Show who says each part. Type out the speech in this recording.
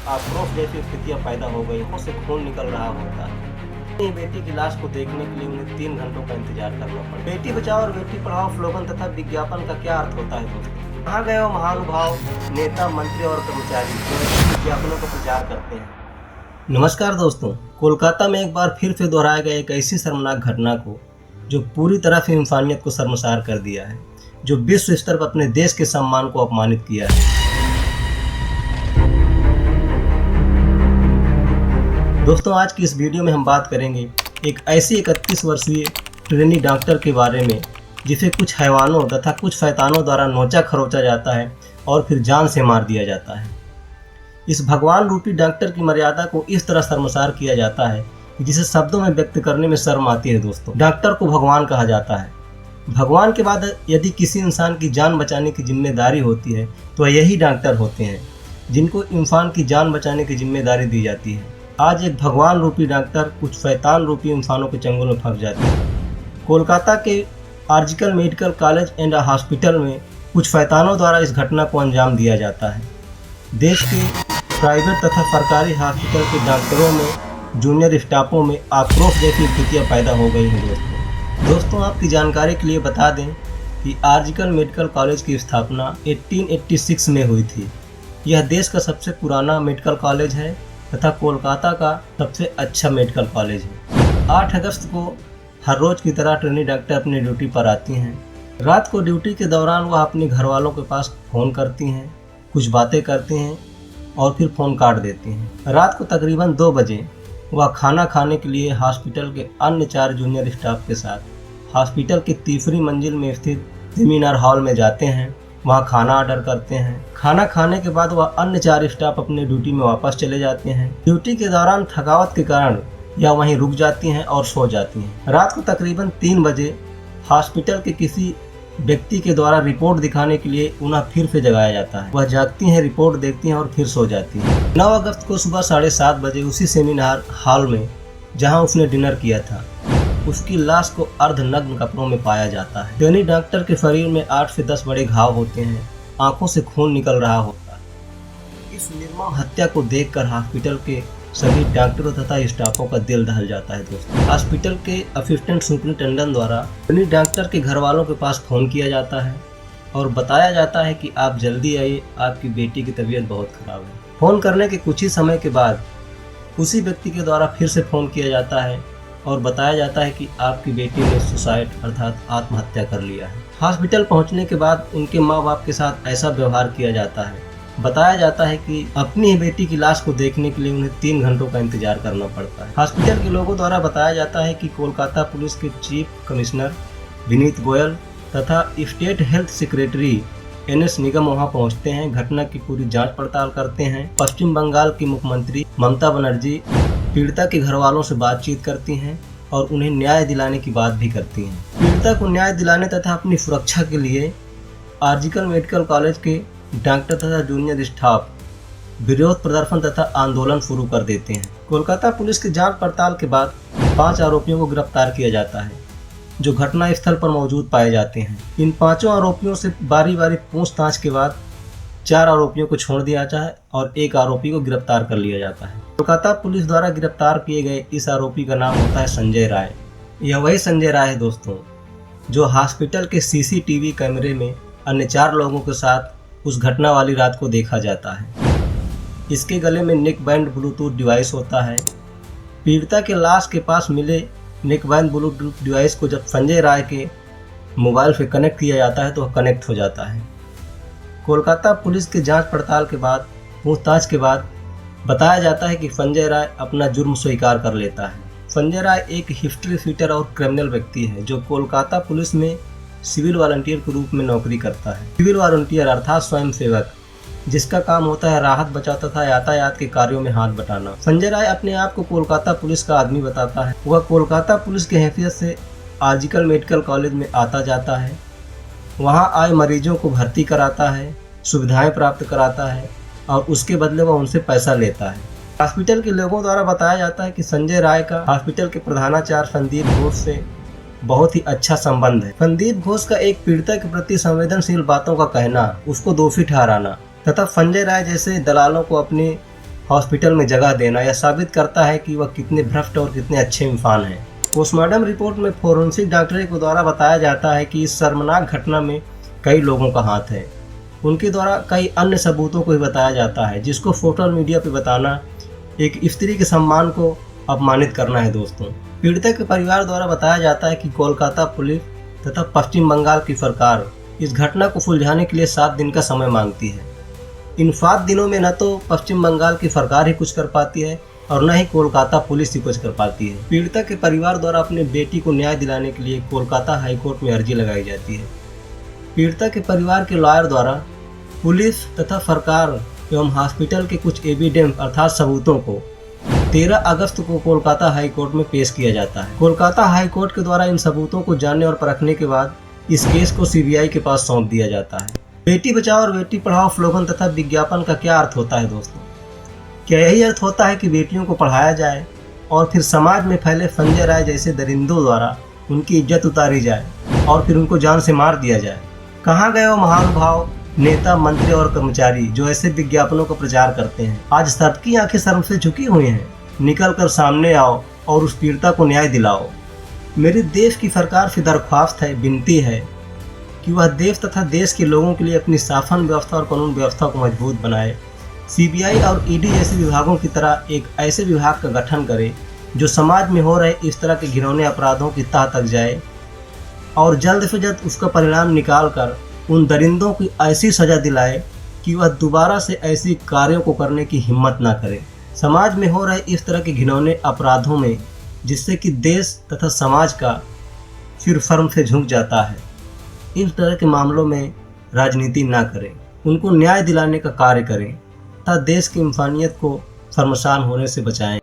Speaker 1: आक्रोश जैसी स्थितियां पैदा हो गई, मुंह से खून निकल रहा होता है। अपनी बेटी की लाश को देखने के लिए उन्हें 3 घंटों का इंतजार करना पड़ा। बेटी बचाओ और बेटी पढ़ाओ स्लोगन तथा विज्ञापन का क्या अर्थ होता है दोस्तों? कहाँ गए वो महानुभाव नेता, मंत्री और कर्मचारी जो ऐसे विज्ञापनों का प्रचार करते हैं? नमस्कार दोस्तों, कोलकाता में एक बार फिर से दोहराया गया एक ऐसी शर्मनाक घटना को जो पूरी तरह से इंसानियत को शर्मसार कर दिया है, जो विश्व स्तर पर अपने देश के सम्मान को अपमानित किया है। दोस्तों, आज की इस वीडियो में हम बात करेंगे एक ऐसी 31 वर्षीय ट्रेनी डॉक्टर के बारे में जिसे कुछ हैवानों तथा कुछ शैतानों द्वारा नोचा खरोचा जाता है और फिर जान से मार दिया जाता है। इस भगवान रूपी डॉक्टर की मर्यादा को इस तरह शर्मसार किया जाता है कि जिसे शब्दों में व्यक्त करने में शर्म आती है। दोस्तों, डॉक्टर को भगवान कहा जाता है। भगवान के बाद यदि किसी इंसान की जान बचाने की जिम्मेदारी होती है तो यही डॉक्टर होते हैं जिनको इंसान की जान बचाने की जिम्मेदारी दी जाती है। आज एक भगवान रूपी डॉक्टर कुछ शैतान रूपी इंसानों के चंगुल में फंस जाते हैं। कोलकाता के आर्जिकल मेडिकल कॉलेज एंड हॉस्पिटल में कुछ शैतानों द्वारा इस घटना को अंजाम दिया जाता है। देश के प्राइवेट तथा सरकारी हॉस्पिटल के डॉक्टरों में, जूनियर स्टाफों में आक्रोश जैसी स्थितियाँ पैदा हो गई हैं। दोस्तों, आपकी जानकारी के लिए बता दें कि आर्जिकल मेडिकल कॉलेज की स्थापना 1886 में हुई थी। यह देश का सबसे पुराना मेडिकल कॉलेज है तथा कोलकाता का सबसे अच्छा मेडिकल कॉलेज है। 8 अगस्त को हर रोज की तरह ट्रेनी डॉक्टर अपनी ड्यूटी पर आती हैं। रात को ड्यूटी के दौरान वह अपने घर वालों के पास फ़ोन करती हैं, कुछ बातें करती हैं और फिर फ़ोन काट देती हैं। रात को तकरीबन 2 बजे वह खाना खाने के लिए हॉस्पिटल के अन्य 4 जूनियर स्टाफ के साथ हॉस्पिटल की तीसरी मंजिल में स्थित सेमिनार हॉल में जाते हैं। वहाँ खाना ऑर्डर करते हैं। खाना खाने के बाद वह अन्य 4 स्टाफ अपने ड्यूटी में वापस चले जाते हैं। ड्यूटी के दौरान थकावट के कारण यह वहीं रुक जाती हैं और सो जाती हैं। रात को तकरीबन 3 बजे हॉस्पिटल के किसी व्यक्ति के द्वारा रिपोर्ट दिखाने के लिए उन्हें फिर से जगाया जाता है। वह जागती हैं, रिपोर्ट देखती हैं और फिर सो जाती हैं। 9 अगस्त को सुबह 7:30 बजे उसी सेमिनार हॉल में जहां उसने डिनर किया था, उसकी लाश को अर्धनग्न कपड़ों में पाया जाता है। ट्रेनी डॉक्टर के शरीर में 8 से 10 बड़े घाव होते हैं। आंखों से खून निकल रहा होता है। इस निर्मम हत्या को देखकर हॉस्पिटल के सभी डॉक्टरों तथा स्टाफों का दिल दहल जाता है। दोस्तों, हॉस्पिटल के असिस्टेंट सुपरिटेंडेंट द्वारा ट्रेनी डॉक्टर के घर वालों के पास फ़ोन किया जाता है और बताया जाता है कि आप जल्दी आइए, आपकी बेटी की तबीयत बहुत खराब है। फ़ोन करने के कुछ ही समय के बाद उसी व्यक्ति के द्वारा फिर से फ़ोन किया जाता है और बताया जाता है कि आपकी बेटी ने सुसाइड अर्थात आत्महत्या कर लिया है। हॉस्पिटल पहुंचने के बाद उनके माँ बाप के साथ ऐसा व्यवहार किया जाता है। बताया जाता है कि अपनी ही बेटी की लाश को देखने के लिए उन्हें 3 घंटों का इंतजार करना पड़ता है। हॉस्पिटल के लोगों द्वारा बताया जाता है कि कोलकाता पुलिस के चीफ कमिश्नर विनीत गोयल तथा स्टेट हेल्थ सेक्रेटरी NS निगम वहां पहुंचते हैं, घटना की पूरी जांच पड़ताल करते हैं। पश्चिम बंगाल की मुख्यमंत्री ममता बनर्जी पीड़िता के घर वालों से बातचीत करती हैं और उन्हें न्याय दिलाने की बात भी करती हैं। पीड़िता को न्याय दिलाने तथा अपनी सुरक्षा के लिए आर्जिकल मेडिकल कॉलेज के डॉक्टर तथा जूनियर स्टाफ विरोध प्रदर्शन तथा आंदोलन शुरू कर देते हैं। कोलकाता पुलिस की जांच पड़ताल के बाद 5 आरोपियों को गिरफ्तार किया जाता है जो घटना स्थल पर मौजूद पाए जाते हैं। इन 5 आरोपियों से बारी बारी पूछताछ के बाद 4 आरोपियों को छोड़ दिया जाता है और 1 आरोपी को गिरफ्तार कर लिया जाता है। कोलकाता पुलिस द्वारा गिरफ्तार किए गए इस आरोपी का नाम होता है संजय राय। यह वही संजय राय है दोस्तों जो हॉस्पिटल के CCTV कैमरे में अन्य 4 लोगों के साथ उस घटना वाली रात को देखा जाता है। इसके गले में नेक बैंड ब्लूटूथ डिवाइस होता है। पीड़िता के लाश के पास मिले नेक बैंड ब्लूटूथ डिवाइस को जब संजय राय के मोबाइल से कनेक्ट किया जाता है तो वह कनेक्ट हो जाता है। कोलकाता पुलिस के जांच पड़ताल के बाद पूछताछ के बाद बताया जाता है कि संजय राय अपना जुर्म स्वीकार कर लेता है। संजय राय एक हिस्ट्री शीटर और क्रिमिनल व्यक्ति है जो कोलकाता पुलिस में सिविल वॉलंटियर के रूप में नौकरी करता है। सिविल वॉलंटियर अर्थात स्वयं सेवक, जिसका काम होता है राहत बचाव तथा यातायात के कार्यों में हाथ बटाना। संजय राय अपने आप को कोलकाता पुलिस का आदमी बताता है। वह कोलकाता पुलिस की हैसियत से आर्जिकल मेडिकल कॉलेज में आता जाता है, वहाँ आए मरीजों को भर्ती कराता है, सुविधाएं प्राप्त कराता है और उसके बदले वह उनसे पैसा लेता है। हॉस्पिटल के लोगों द्वारा बताया जाता है कि संजय राय का हॉस्पिटल के प्रधानाचार्य संदीप घोष से बहुत ही अच्छा संबंध है। संदीप घोष का एक पीड़िता के प्रति संवेदनशील बातों का कहना, उसको दोषी ठहराना तथा संजय राय जैसे दलालों को अपने हॉस्पिटल में जगह देना यह साबित करता है कि वह कितने भ्रष्ट और कितने अच्छे इंसान हैं। पोस्टमार्टम रिपोर्ट में फोरेंसिक डॉक्टरी के द्वारा बताया जाता है कि इस शर्मनाक घटना में कई लोगों का हाथ है। उनके द्वारा कई अन्य सबूतों को भी बताया जाता है, जिसको सोशल मीडिया पर बताना एक स्त्री के सम्मान को अपमानित करना है। दोस्तों, पीड़िता के परिवार द्वारा बताया जाता है कि कोलकाता पुलिस तथा पश्चिम बंगाल की सरकार इस घटना को सुलझाने के लिए 7 दिन का समय मांगती है। इन 7 दिनों में न तो पश्चिम बंगाल की सरकार ही कुछ कर पाती है और न ही कोलकाता पुलिस ही कुछ कर पाती है। पीड़िता के परिवार द्वारा अपने बेटी को न्याय दिलाने के लिए कोलकाता हाईकोर्ट में अर्जी लगाई जाती है। पीड़िता के परिवार के लॉयर द्वारा पुलिस तथा सरकार एवं हॉस्पिटल के कुछ एविडेंस अर्थात सबूतों को 13 अगस्त को कोलकाता हाई कोर्ट में पेश किया जाता है। कोलकाता हाई कोर्ट के द्वारा इन सबूतों को जानने और परखने के बाद इस केस को सीबीआई के पास सौंप दिया जाता है। बेटी बचाओ और बेटी पढ़ाओ स्लोगन तथा विज्ञापन का क्या अर्थ होता है दोस्तों? क्या यही अर्थ होता है कि बेटियों को पढ़ाया जाए और फिर समाज में फैले संजय राय जैसे दरिंदों द्वारा उनकी इज्जत उतारी जाए और फिर उनको जान से मार दिया जाए? कहाँ गए वो महानुभाव नेता, मंत्री और कर्मचारी जो ऐसे विज्ञापनों का प्रचार करते हैं? आज सबकी आंखें शर्म से झुकी हुई हैं। निकल कर सामने आओ और उस पीड़िता को न्याय दिलाओ। मेरे देश की सरकार से दरख्वास्त है, विनती है कि वह देश तथा देश के लोगों के लिए अपनी शासन व्यवस्था और कानून व्यवस्था को मजबूत बनाए। सीबीआई और ईडी जैसे विभागों की तरह एक ऐसे विभाग का गठन करे जो समाज में हो रहे इस तरह के घिनौने अपराधों की तह तक जाए और जल्द से जल्द उसका परिणाम निकाल कर उन दरिंदों की ऐसी सजा दिलाए कि वह दोबारा से ऐसी कार्यों को करने की हिम्मत ना करे। समाज में हो रहे इस तरह के घिनौने अपराधों में जिससे कि देश तथा समाज का सिर शर्म से झुक जाता है, इस तरह के मामलों में राजनीति ना करें, उनको न्याय दिलाने का कार्य करें तथा देश की इंसानियत को शर्मसार होने से बचाएं।